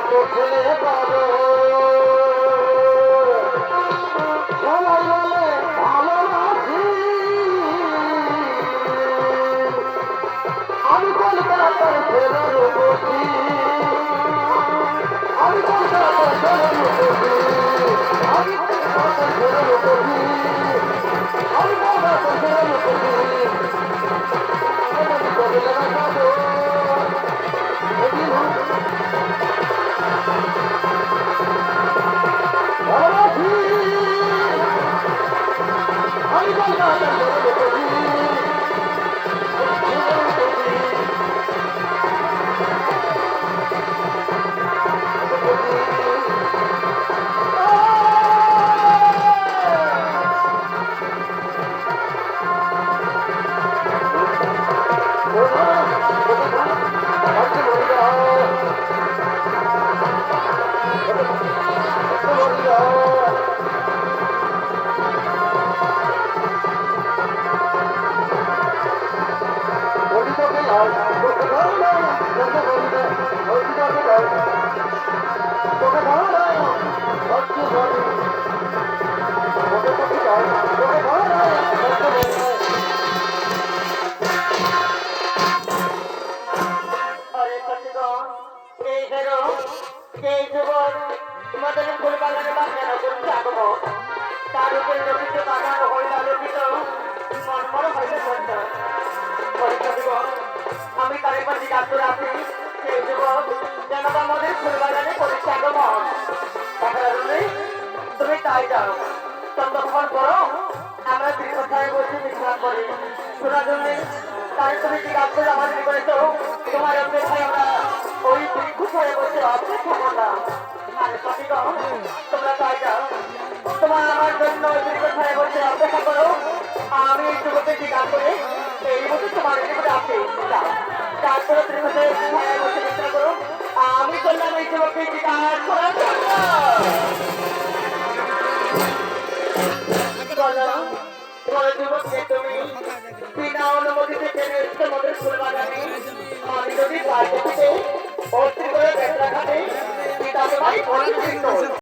ছেলে পাবো সবাই বলে ভালোবাসি আমি কলকাতার ছেলের বসি আমি কলকাতার ছেলের বসি আমি কলকাতার ছেলের বসি আমি কলকাতার ছেলের বসি কবে লাগা পাবো ভালোবাসি আমি কলকাতার ছেলের বসি তোমাদের ফুল বাগানে বাগানো করছে আগমন তার উপরে রচিত বাগান হইল আলোকিত মনমর হইল সন্ধ্যা আমি তার একবার জিজ্ঞাসা করে আসি সেই যুবক যেন আমাদের ফুল বাগানে করেছে আগমন তুমি তাই যাও ততক্ষণ করো আমরা দীর্ঘস্থানে বসে বিশ্রাম করি শোনার জন্য তাই তুমি জিজ্ঞাসা করে আমাদের করেছ তোমার অপেক্ষায় আমরা ওই দীর্ঘস্থানে বসে অপেক্ষা করলাম তোমরা তাই যাও তোমার আমার জন্য দীর্ঘস্থানে বসে অপেক্ষা করো আমি এই যুবকে জিজ্ঞাসা করে এই বছর তোমার জীবনে আসে তারপরে দীর্ঘস্থানে বসে বিশ্রাম করো আমি করলাম এই যুবকে জিজ্ঞাসা করার জন্য তুমি বিনা অনুমতিতে টেনে এসে তোমাদের ফুল বাগানে আমি যদি বাড়িতে অস্থির করে ব্যাগ রাখাতে